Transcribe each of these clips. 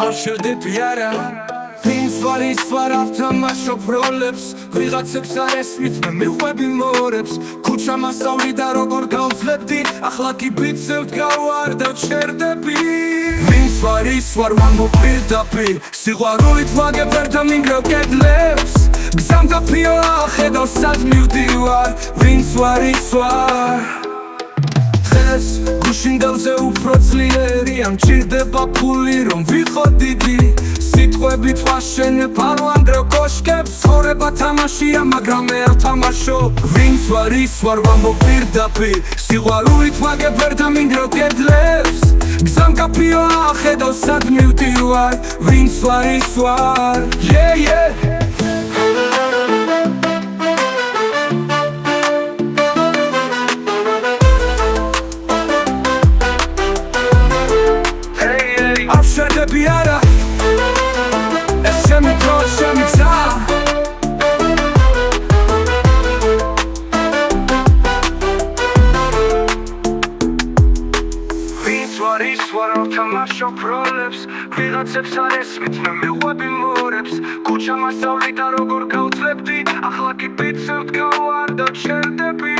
ხარშერდები არა ვინც ვარ ის ვარ ავთამაშობ როლებს ვიღაცებს არ ესმით მე მიხვები მორებს ქუჩა მასწავლი და როგორ გავძლებდი ახლა კი ბიცევთ გავარდა ჩერდები ვინც ვარ ის ვარ ვამბობ პირდაპირ სიყვარულით ვაგებ ვერ დამინგრევ კედლებს გზამ გაფრიო ახედავ სად მივდივარ ვინც ვარ ის ვარ დღეს გუშინდელზე უფრო ძლიერი ამ ჭირდება ფული რომ ვიყო დიდი სიტყვებით ვაშენებ არ ვანგრევ კოშკებს ცხოვრება თამაშია მაგრამ მე არ თამაშობ ვინც ვარ ის ვარ ვამბობ პირდაპირ სიყვარულით ვაგებ ვერ დამინგრევ კედლებს გზამ გაფრიო ახედავ სად მივდივარ ვინც ვარ ის ვარ ავშერდები არა ეს ჩემი დრო ჩემი გზა ვინც ვარ ის ვარ ავთამაშობ როლებს ვიღაცებს არ ესმით მე მიხვები მორებს ქუჩა მასწავლი და როგორ გავძლებდი ახლა კი ბიცევთ გავარდა ჩერდები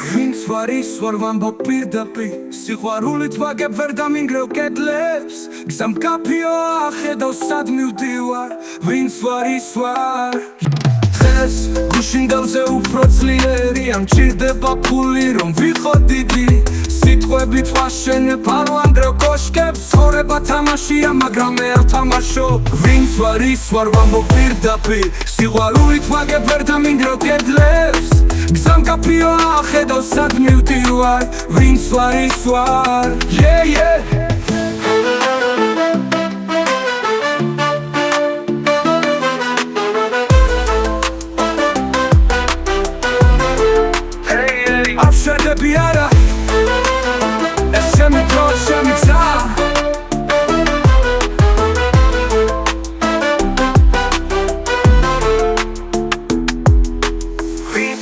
ვინც ვარ ის ვარ ვამბობ პირდაპირ სიყვარულით ვაგებ ვერ დამინგრევ კედლებს გზამ გაფრიო ახედავ სად მივდივარ ვინც ვარ ის ვარ დღეს გუშინდელზე უფრო ძლიერი ამ ჭირდება ფული რომ ვიყო დიდი სიტყვებით ვაშენებ არ ვანგრევ კოშკებს ცხოვრება თამაშია მაგრამ მე არ თამაშობ ვინც ვარ ის ვარ ვამბობ პირდაპირ სიყვარულით ვაგებ ვერ დამინგრევ კედლებს გზამ გაფრიო ახედავ სად მივდივარ ვინც ვარ ის ვარ ავშერდები არა ეს ჩემი დრო ჩემი გზა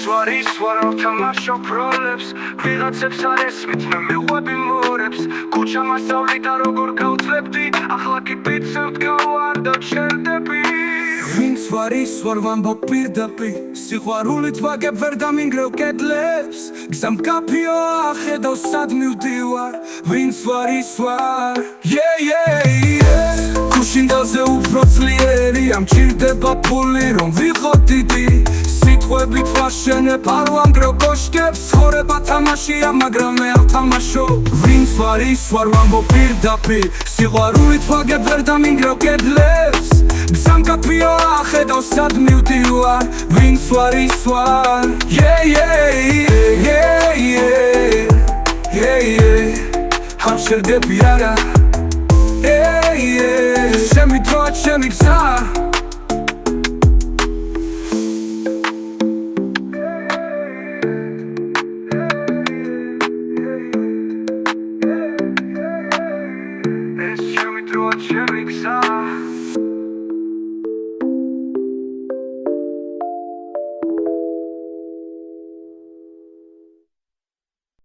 ვარ ის ვარ ავთამაშობ როლებს ვიღაცებს არ ესმით მე მიხვები მორებს ქუჩა მასწავლი და როგორ გავძლებდი ახლა კი ბიცევთ გავარდა ჩერდები ვინც ვარ ის ვარ ვამბობ პირდაპირ სიყვარულით ვაგებ ვერ დამინგრევ კედლებს გზამ გაფრიო ახედავ სად მივდივარ ვინც ვარ ის ვარ გუშინდელზე უფრო ძლიერი ამ ჭირდება ფული რომ ვიყო დიდი სიტყვებით ვაშენებ არ ვანგრევ კოშკებს ცხოვრება თამაშია მაგრამ მე არ თამაშობ ვინც ვარ ის ვარ ვამბობ პირდაპირ სიყვარულით ვაგებ ვერ დამინგრევ კედლებს გზამ გაფრიო ახედავ სად მივდივარ ვინც ვარ ის ვარ ავშერდები არა ჩემი დრო ჩემი გზა It's Jimmy through a cherry